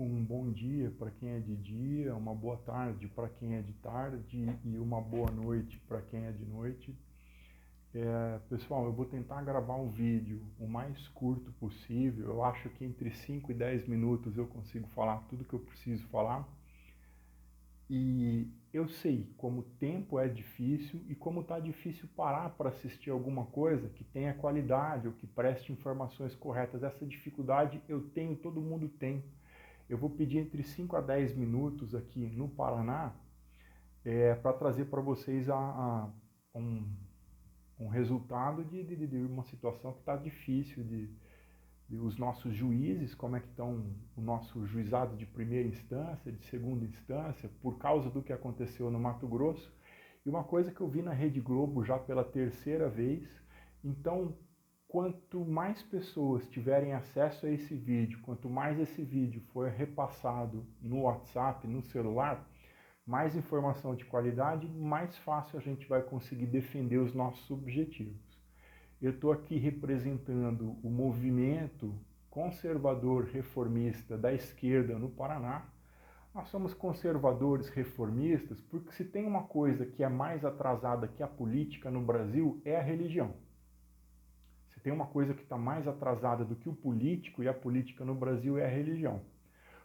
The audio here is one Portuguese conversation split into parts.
um bom dia para quem é de dia, uma boa tarde para quem é de tarde e uma boa noite para quem é de noite. Pessoal, eu vou tentar gravar um vídeo o mais curto possível. Eu acho que entre 5 e 10 minutos eu consigo falar tudo que eu preciso falar. E eu sei como o tempo é difícil e como está difícil parar para assistir alguma coisa que tenha qualidade ou que preste informações corretas. Essa dificuldade eu tenho, todo mundo tem. Eu vou pedir entre 5 a 10 minutos aqui no Paraná para trazer para vocês um resultado de uma situação que está difícil, de os nossos juízes, como é que estão o nosso juizado de primeira instância, de segunda instância, por causa do que aconteceu no Mato Grosso. E uma coisa que eu vi na Rede Globo já pela terceira vez, então quanto mais pessoas tiverem acesso a esse vídeo, quanto mais esse vídeo for repassado no WhatsApp, no celular, mais informação de qualidade, mais fácil a gente vai conseguir defender os nossos objetivos. Eu estou aqui representando o movimento conservador reformista da esquerda no Paraná. Nós somos conservadores reformistas porque se tem uma coisa que é mais atrasada que a política no Brasil é a religião. Se tem uma coisa que está mais atrasada do que o político e a política no Brasil é a religião.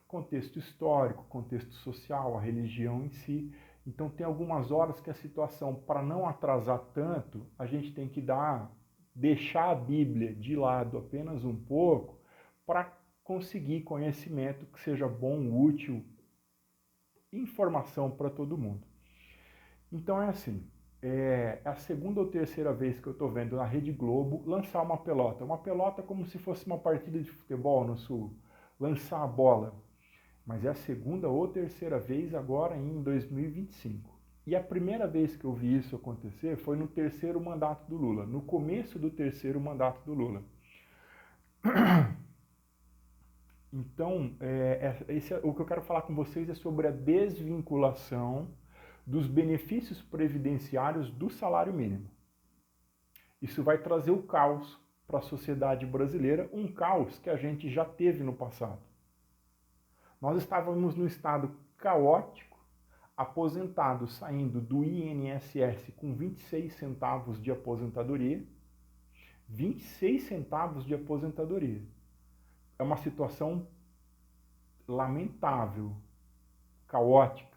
Contexto histórico, contexto social, a religião em si. Então tem algumas horas que a situação, para não atrasar tanto, a gente tem que deixar a Bíblia de lado apenas um pouco para conseguir conhecimento que seja bom, útil, informação para todo mundo. Então é assim, é a segunda ou terceira vez que eu estou vendo na Rede Globo lançar uma pelota como se fosse uma partida de futebol no Sul, lançar a bola, mas é a segunda ou terceira vez agora em 2025. E a primeira vez que eu vi isso acontecer foi no terceiro mandato do Lula, no começo do terceiro mandato do Lula. Então, o que eu quero falar com vocês é sobre a desvinculação dos benefícios previdenciários do salário mínimo. Isso vai trazer o caos para a sociedade brasileira, um caos que a gente já teve no passado. Nós estávamos num estado caótico, aposentados saindo do INSS com 26 centavos de aposentadoria. 26 centavos de aposentadoria. É uma situação lamentável, caótica.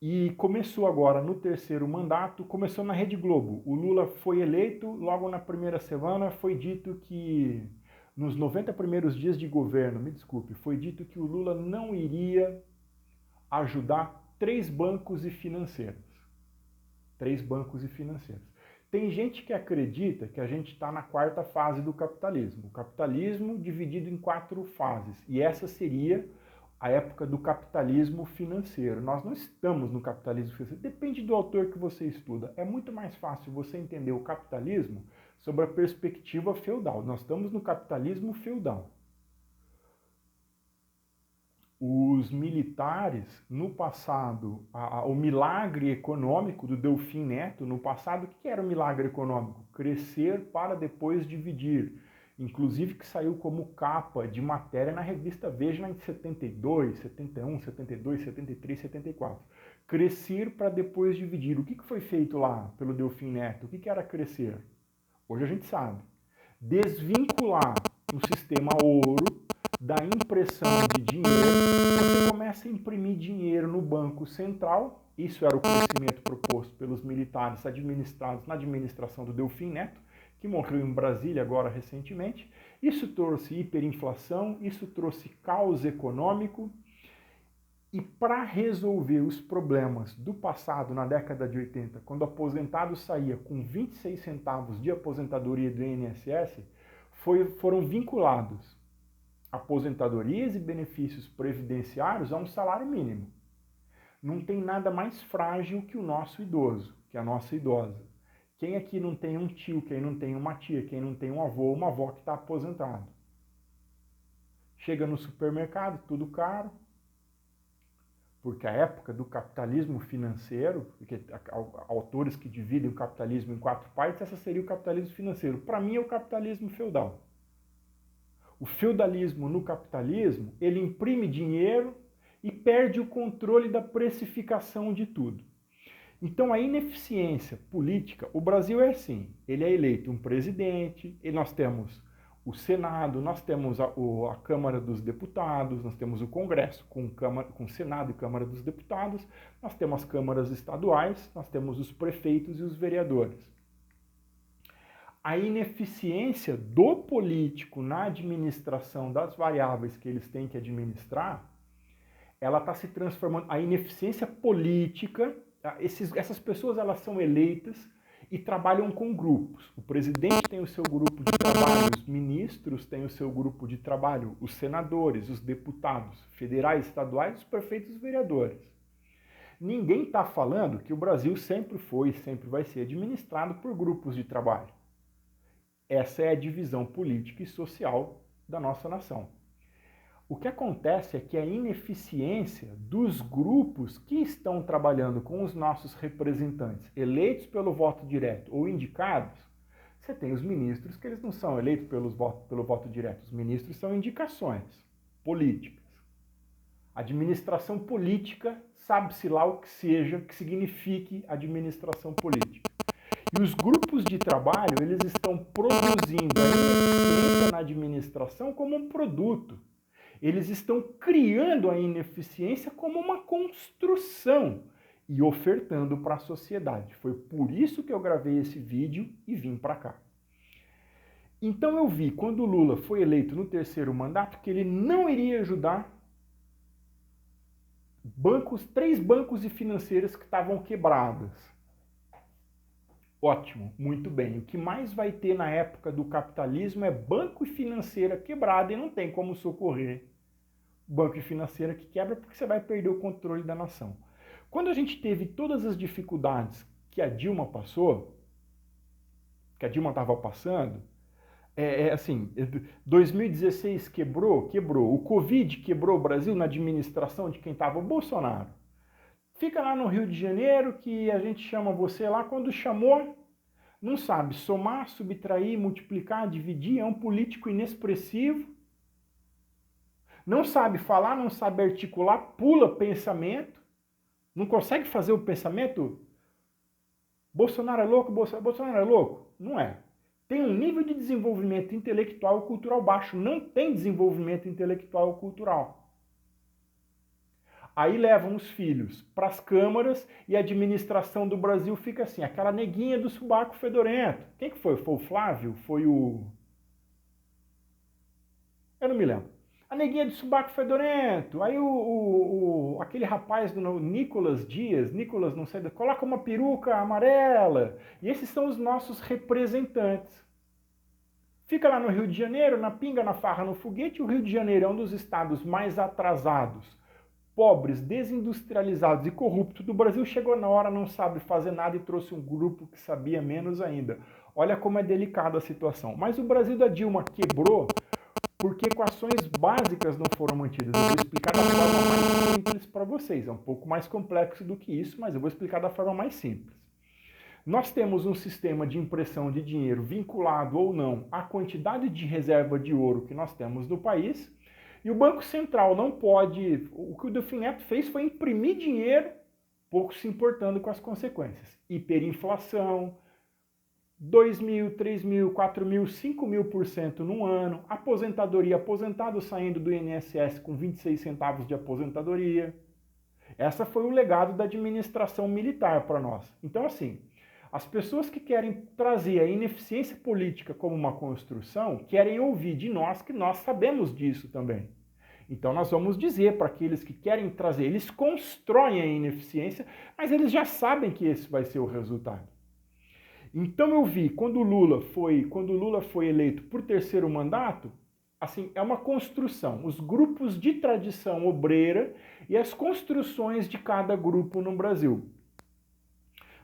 E começou agora no terceiro mandato, começou na Rede Globo. O Lula foi eleito, logo na primeira semana foi dito que, nos 90 primeiros dias de governo, foi dito que o Lula não iria ajudar 3 bancos e financeiros. 3 bancos e financeiros. Tem gente que acredita que a gente está na quarta fase do capitalismo. O capitalismo dividido em 4 fases. E essa seria a época do capitalismo financeiro. Nós não estamos no capitalismo financeiro. Depende do autor que você estuda. É muito mais fácil você entender o capitalismo sob a perspectiva feudal. Nós estamos no capitalismo feudal. Os militares, no passado, o milagre econômico do Delfim Neto, no passado, o que era o milagre econômico? Crescer para depois dividir. Inclusive que saiu como capa de matéria na revista Veja em 72, 71, 72, 73, 74. Crescer para depois dividir. O que foi feito lá pelo Delfim Neto? O que era crescer? Hoje a gente sabe. Desvincular o sistema ouro da impressão de dinheiro, você começa a imprimir dinheiro no Banco Central, isso era o crescimento proposto pelos militares administrados na administração do Delfim Neto, que morreu em Brasília agora recentemente. Isso trouxe hiperinflação, isso trouxe caos econômico, e para resolver os problemas do passado, na década de 80, quando o aposentado saía com 26 centavos de aposentadoria do INSS, foram vinculados aposentadorias e benefícios previdenciários a um salário mínimo. Não tem nada mais frágil que o nosso idoso, que a nossa idosa. Quem aqui não tem um tio, quem não tem uma tia, quem não tem um avô ou uma avó que está aposentado? Chega no supermercado, tudo caro, porque a época do capitalismo financeiro, porque autores que dividem o capitalismo em 4 partes, essa seria o capitalismo financeiro. Para mim é o capitalismo feudal. O feudalismo no capitalismo, ele imprime dinheiro e perde o controle da precificação de tudo. Então a ineficiência política, o Brasil é assim, ele é eleito um presidente, e nós temos o Senado, nós temos a Câmara dos Deputados, nós temos o Congresso com Senado e Câmara dos Deputados, nós temos as câmaras estaduais, nós temos os prefeitos e os vereadores. A ineficiência do político na administração das variáveis que eles têm que administrar, ela está se transformando, a ineficiência política, essas pessoas elas são eleitas e trabalham com grupos. O presidente tem o seu grupo de trabalho, os ministros têm o seu grupo de trabalho, os senadores, os deputados federais, estaduais, os prefeitos e os vereadores. Ninguém está falando que o Brasil sempre foi e sempre vai ser administrado por grupos de trabalho. Essa é a divisão política e social da nossa nação. O que acontece é que a ineficiência dos grupos que estão trabalhando com os nossos representantes, eleitos pelo voto direto ou indicados, você tem os ministros que eles não são eleitos pelo voto direto, os ministros são indicações políticas. Administração política, sabe-se lá o que seja, que signifique administração política. E os grupos de trabalho, eles estão produzindo a ineficiência na administração como um produto. Eles estão criando a ineficiência como uma construção e ofertando para a sociedade. Foi por isso que eu gravei esse vídeo e vim para cá. Então eu vi, quando o Lula foi eleito no terceiro mandato, que ele não iria ajudar três bancos e financeiras que estavam quebradas. Ótimo, muito bem. O que mais vai ter na época do capitalismo é banco e financeira quebrada e não tem como socorrer banco e financeira que quebra porque você vai perder o controle da nação. Quando a gente teve todas as dificuldades que a Dilma passou, que a Dilma estava passando, assim, 2016 quebrou. O Covid quebrou o Brasil na administração de quem estava o Bolsonaro. Fica lá no Rio de Janeiro que a gente chama você lá, quando chamou, não sabe somar, subtrair, multiplicar, dividir, é um político inexpressivo, não sabe falar, não sabe articular, pula pensamento, não consegue fazer o pensamento. Bolsonaro é louco, Bolsonaro é louco? Não é. Tem um nível de desenvolvimento intelectual e cultural baixo, não tem desenvolvimento intelectual e cultural. Aí levam os filhos para as câmaras e a administração do Brasil fica assim, aquela neguinha do sovaco fedorento. Quem que foi? Foi o Flávio? Foi o... Eu não me lembro. A neguinha do sovaco fedorento. Aí aquele rapaz do Nicolas Dias, Nicolas não sei, coloca uma peruca amarela. E esses são os nossos representantes. Fica lá no Rio de Janeiro, na pinga, na farra, no foguete. O Rio de Janeiro é um dos estados mais atrasados, pobres, desindustrializados e corruptos do Brasil. Chegou na hora, não sabe fazer nada e trouxe um grupo que sabia menos ainda. Olha como é delicada a situação. Mas o Brasil da Dilma quebrou porque equações básicas não foram mantidas. Eu vou explicar da forma mais simples para vocês. É um pouco mais complexo do que isso, mas eu vou explicar da forma mais simples. Nós temos um sistema de impressão de dinheiro vinculado ou não à quantidade de reserva de ouro que nós temos no país, e o Banco Central não pode... O que o Delfim Neto fez foi imprimir dinheiro, pouco se importando com as consequências. Hiperinflação, 2.000, 3.000, 4.000, 5.000% num ano, aposentadoria, aposentado saindo do INSS com 26 centavos de aposentadoria. Essa foi o legado da administração militar para nós. Então, assim, as pessoas que querem trazer a ineficiência política como uma construção, querem ouvir de nós que nós sabemos disso também. Então nós vamos dizer para aqueles que querem trazer, eles constroem a ineficiência, mas eles já sabem que esse vai ser o resultado. Então eu vi, quando o Lula foi eleito por terceiro mandato, assim, é uma construção, os grupos de tradição obreira e as construções de cada grupo no Brasil.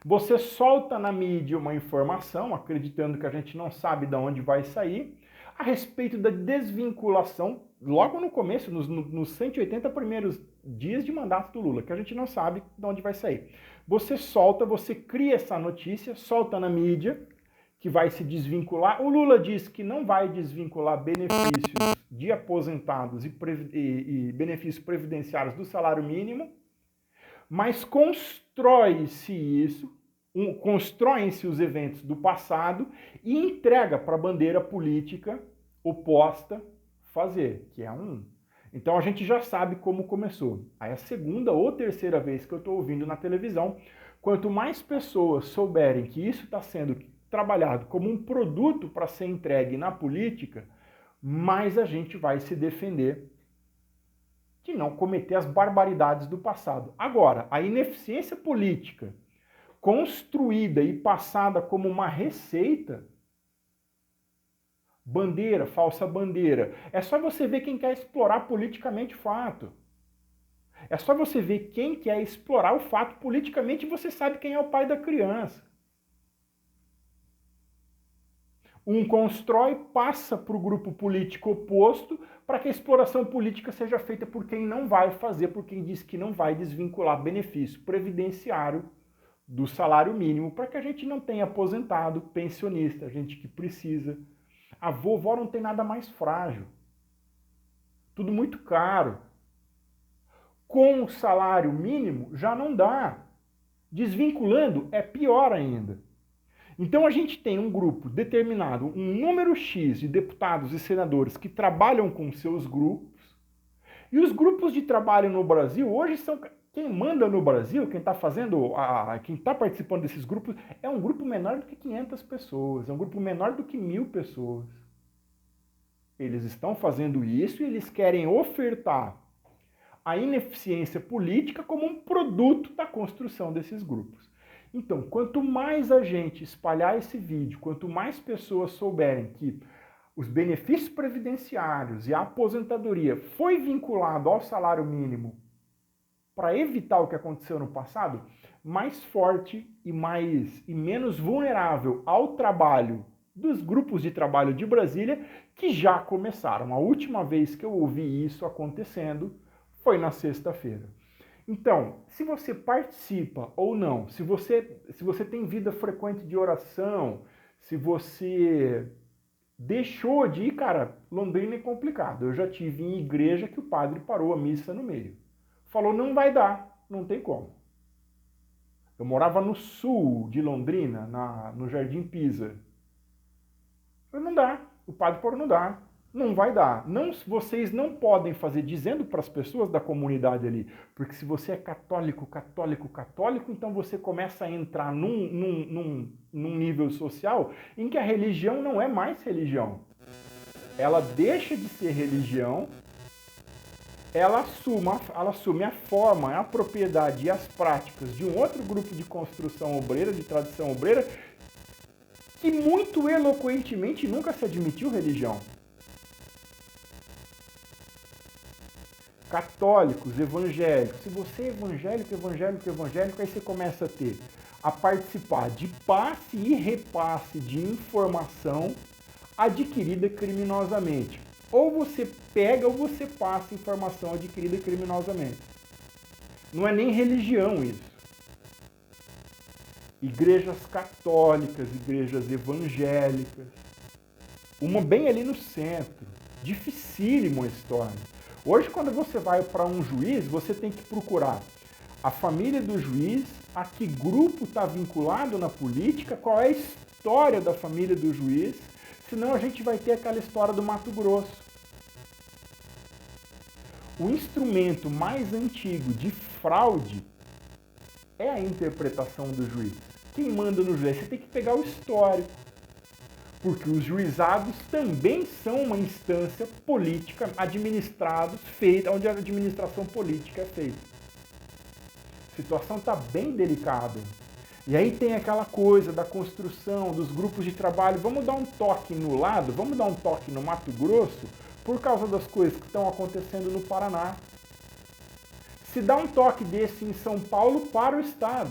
Você solta na mídia uma informação, acreditando que a gente não sabe de onde vai sair, a respeito da desvinculação, logo no começo, nos 180 primeiros dias de mandato do Lula, que a gente não sabe de onde vai sair. Você solta, você cria essa notícia, solta na mídia, que vai se desvincular. O Lula disse que não vai desvincular benefícios de aposentados e benefícios previdenciários do salário mínimo, mas constrói-se isso, constroem-se os eventos do passado e entrega para a bandeira política oposta fazer, que é um. Então a gente já sabe como começou. Aí a segunda ou terceira vez que eu estou ouvindo na televisão, quanto mais pessoas souberem que isso está sendo trabalhado como um produto para ser entregue na política, mais a gente vai se defender de não cometer as barbaridades do passado. Agora, a ineficiência política construída e passada como uma receita, bandeira, falsa bandeira, é só você ver quem quer explorar politicamente o fato. É só você ver quem quer explorar o fato politicamente e você sabe quem é o pai da criança. Um constrói, passa para o grupo político oposto para que a exploração política seja feita por quem não vai fazer, por quem diz que não vai desvincular benefício previdenciário do salário mínimo, para que a gente não tenha aposentado, pensionista, gente que precisa. A vovó não tem nada mais frágil. Tudo muito caro. Com o salário mínimo já não dá. Desvinculando é pior ainda. Então a gente tem um grupo determinado, um número X de deputados e senadores que trabalham com seus grupos, e os grupos de trabalho no Brasil hoje são... Quem manda no Brasil, quem está quem está participando desses grupos, é um grupo menor do que 500 pessoas, é um grupo menor do que 1.000 pessoas. Eles estão fazendo isso e eles querem ofertar a ineficiência política como um produto da construção desses grupos. Então, quanto mais a gente espalhar esse vídeo, quanto mais pessoas souberem que os benefícios previdenciários e a aposentadoria foi vinculado ao salário mínimo para evitar o que aconteceu no passado, mais forte e menos vulnerável ao trabalho dos grupos de trabalho de Brasília que já começaram. A última vez que eu ouvi isso acontecendo foi na sexta-feira. Então, se você participa ou não, se você tem vida frequente de oração, se você deixou de ir, cara, Londrina é complicado. Eu já tive em igreja que o padre parou a missa no meio. Falou, não vai dar, não tem como. Eu morava no sul de Londrina, no Jardim Pisa. Falei, não dá, o padre falou, não dá. Não vai dar. Não, vocês não podem fazer, dizendo para as pessoas da comunidade ali, porque se você é católico, então você começa a entrar num nível social em que a religião não é mais religião. Ela deixa de ser religião, ela assume a forma, a propriedade e as práticas de um outro grupo de construção obreira, de tradição obreira, que muito eloquentemente nunca se admitiu religião. Católicos, evangélicos. Se você é evangélico, aí você começa a participar de passe e repasse de informação adquirida criminosamente. Ou você pega ou você passa informação adquirida criminosamente. Não é nem religião isso. Igrejas católicas, igrejas evangélicas. Uma bem ali no centro. Dificílimo a história. Hoje, quando você vai para um juiz, você tem que procurar a família do juiz, a que grupo está vinculado na política, qual é a história da família do juiz, senão a gente vai ter aquela história do Mato Grosso. O instrumento mais antigo de fraude é a interpretação do juiz. Quem manda no juiz? Você tem que pegar o histórico. Porque os juizados também são uma instância política, administrados, feita, onde a administração política é feita. A situação está bem delicada. E aí tem aquela coisa da construção dos grupos de trabalho. Vamos dar um toque no lado, vamos dar um toque no Mato Grosso, por causa das coisas que estão acontecendo no Paraná. Se dá um toque desse em São Paulo, para o Estado.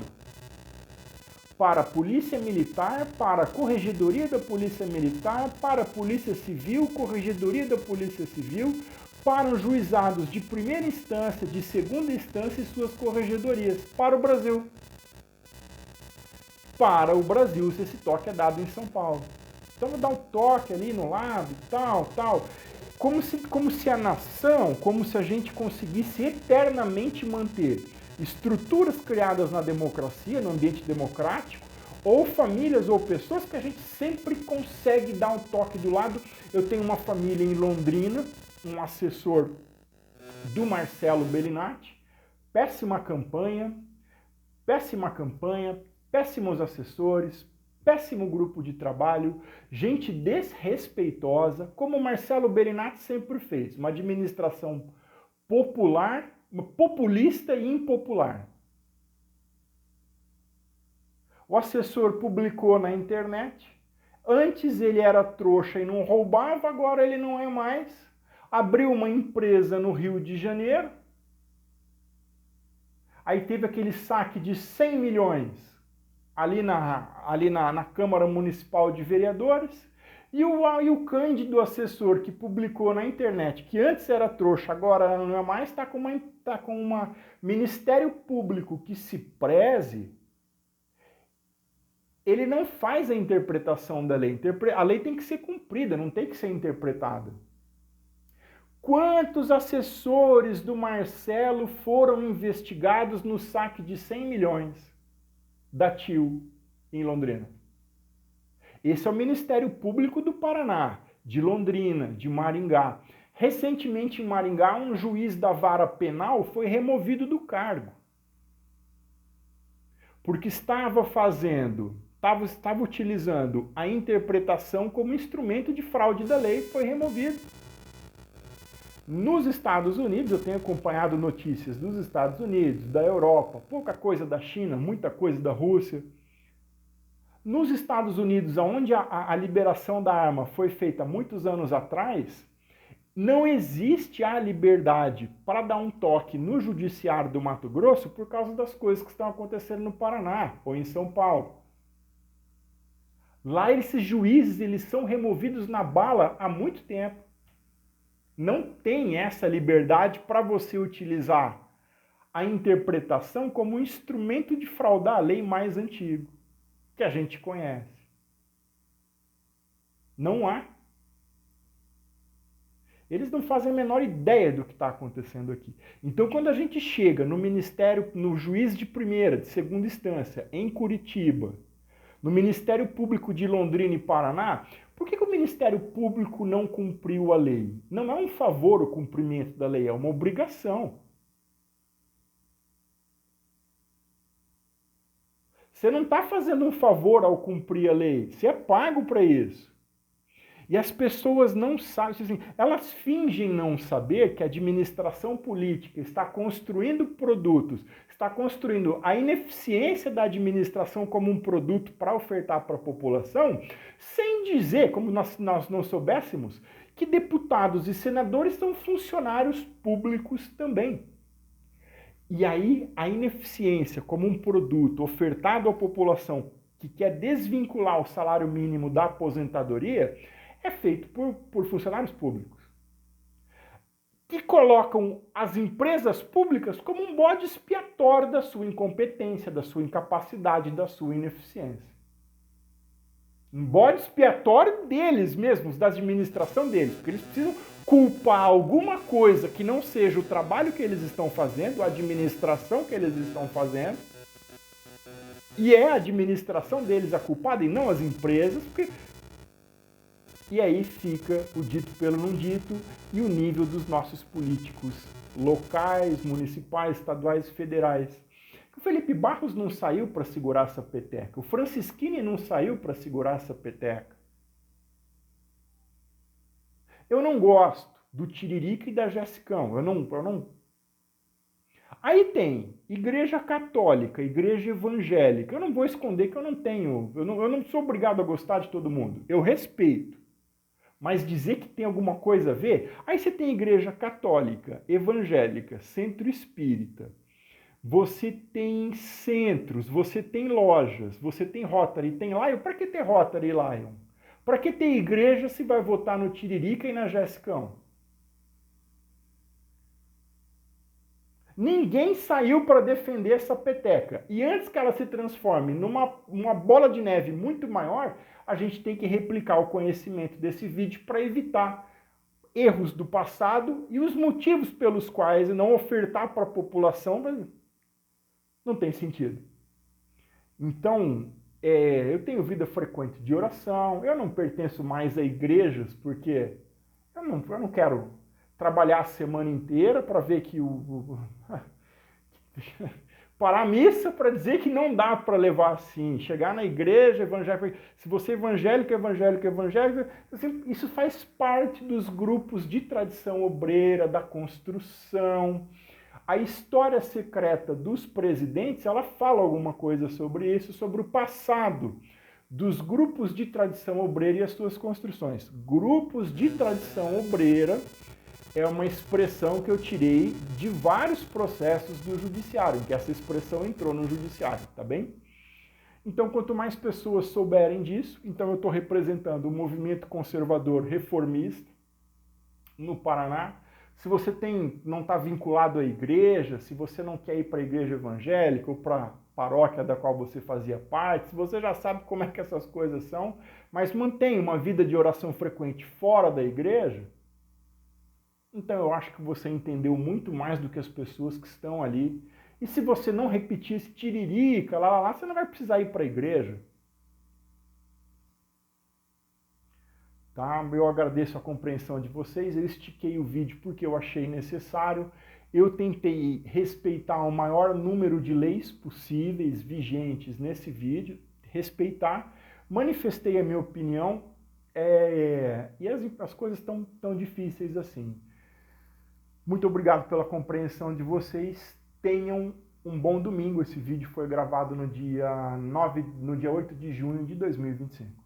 Para a Polícia Militar, para a Corregedoria da Polícia Militar, para a Polícia Civil, Corregedoria da Polícia Civil, para os juizados de primeira instância, de segunda instância e suas corregedorias, para o Brasil. para o Brasil se esse toque é dado em São Paulo. Então vou dar um toque ali no lado, tal. Como se a nação, como se a gente conseguisse eternamente manter estruturas criadas na democracia, no ambiente democrático, ou famílias ou pessoas que a gente sempre consegue dar um toque do lado. Eu tenho uma família em Londrina, um assessor do Marcelo Bellinati, péssima campanha, péssimos assessores, péssimo grupo de trabalho, gente desrespeitosa, como o Marcelo Bellinati sempre fez, uma administração popular, populista e impopular. O assessor publicou na internet, antes ele era trouxa e não roubava, agora ele não é mais. Abriu uma empresa no Rio de Janeiro, aí teve aquele saque de 100 milhões ali na Câmara Municipal de Vereadores, e o Cândido assessor que publicou na internet, que antes era trouxa, agora não é mais, está com uma Ministério Público que se preze. Ele não faz a interpretação da lei. A lei tem que ser cumprida, não tem que ser interpretada. Quantos assessores do Marcelo foram investigados no saque de 100 milhões da TIL em Londrina? Esse é o Ministério Público do Paraná, de Londrina, de Maringá. Recentemente em Maringá, um juiz da vara penal foi removido do cargo, porque estava utilizando a interpretação como instrumento de fraude da lei, foi removido. Nos Estados Unidos, eu tenho acompanhado notícias dos Estados Unidos, da Europa, pouca coisa da China, muita coisa da Rússia. Nos Estados Unidos, onde a liberação da arma foi feita muitos anos atrás, não existe a liberdade para dar um toque no judiciário do Mato Grosso por causa das coisas que estão acontecendo no Paraná ou em São Paulo. Lá esses juízes eles são removidos na bala há muito tempo. Não tem essa liberdade para você utilizar a interpretação como um instrumento de fraudar a lei mais antigo, que a gente conhece. Não há. Eles não fazem a menor ideia do que está acontecendo aqui. Então, quando a gente chega no Ministério, no juiz de primeira, de segunda instância, em Curitiba, no Ministério Público de Londrina e Paraná, por que o Ministério Público não cumpriu a lei? Não é um favor o cumprimento da lei, é uma obrigação. Você não está fazendo um favor ao cumprir a lei, você é pago para isso. E as pessoas não sabem, assim, elas fingem não saber que a administração política está construindo produtos, está construindo a ineficiência da administração como um produto para ofertar para a população, sem dizer, como nós não soubéssemos, que deputados e senadores são funcionários públicos também. E aí a ineficiência como um produto ofertado à população que quer desvincular o salário mínimo da aposentadoria é feito por funcionários públicos, que colocam as empresas públicas como um bode expiatório da sua incompetência, da sua incapacidade, da sua ineficiência. Um bode expiatório deles mesmos, da administração deles, porque eles precisam culpar alguma coisa que não seja o trabalho que eles estão fazendo, a administração que eles estão fazendo, e é a administração deles a culpada e não as empresas, porque... E aí fica o dito pelo não dito e o nível dos nossos políticos locais, municipais, estaduais e federais. O Felipe Barros não saiu para segurar essa peteca. O Francisquini não saiu para segurar essa peteca. Eu não gosto do Tiririca e da Jessicão. Eu não... Aí tem igreja católica, igreja evangélica. Eu não vou esconder que eu não sou obrigado a gostar de todo mundo. Eu respeito. Mas dizer que tem alguma coisa a ver... Aí você tem igreja católica, evangélica, centro espírita. Você tem centros, você tem lojas, você tem Rotary, tem Lion. Para que ter Rotary e Lion? Para que ter igreja se vai votar no Tiririca e na Jessicão? Ninguém saiu para defender essa peteca. E antes que ela se transforme numa bola de neve muito maior, a gente tem que replicar o conhecimento desse vídeo para evitar erros do passado e os motivos pelos quais não ofertar para a população não tem sentido. Então, eu tenho vida frequente de oração, eu não pertenço mais a igrejas, porque eu não quero trabalhar a semana inteira para ver que parar a missa para dizer que não dá para levar assim, chegar na igreja evangélica, se você é evangélico, assim, isso faz parte dos grupos de tradição obreira, da construção. A história secreta dos presidentes, ela fala alguma coisa sobre isso, sobre o passado dos grupos de tradição obreira e as suas construções. Grupos de tradição obreira é uma expressão que eu tirei de vários processos do judiciário, em que essa expressão entrou no judiciário, tá bem? Então, quanto mais pessoas souberem disso, então eu estou representando o movimento conservador reformista no Paraná. Se você não está vinculado à igreja, se você não quer ir para a igreja evangélica ou para a paróquia da qual você fazia parte, se você já sabe como é que essas coisas são, mas mantém uma vida de oração frequente fora da igreja, então eu acho que você entendeu muito mais do que as pessoas que estão ali. E se você não repetir esse tiririca, lá, você não vai precisar ir para a igreja. Tá? Eu agradeço a compreensão de vocês, eu estiquei o vídeo porque eu achei necessário. Eu tentei respeitar o maior número de leis possíveis, vigentes nesse vídeo, respeitar, manifestei a minha opinião, e as coisas estão tão difíceis assim. Muito obrigado pela compreensão de vocês. Tenham um bom domingo. Esse vídeo foi gravado no dia 8 de junho de 2025.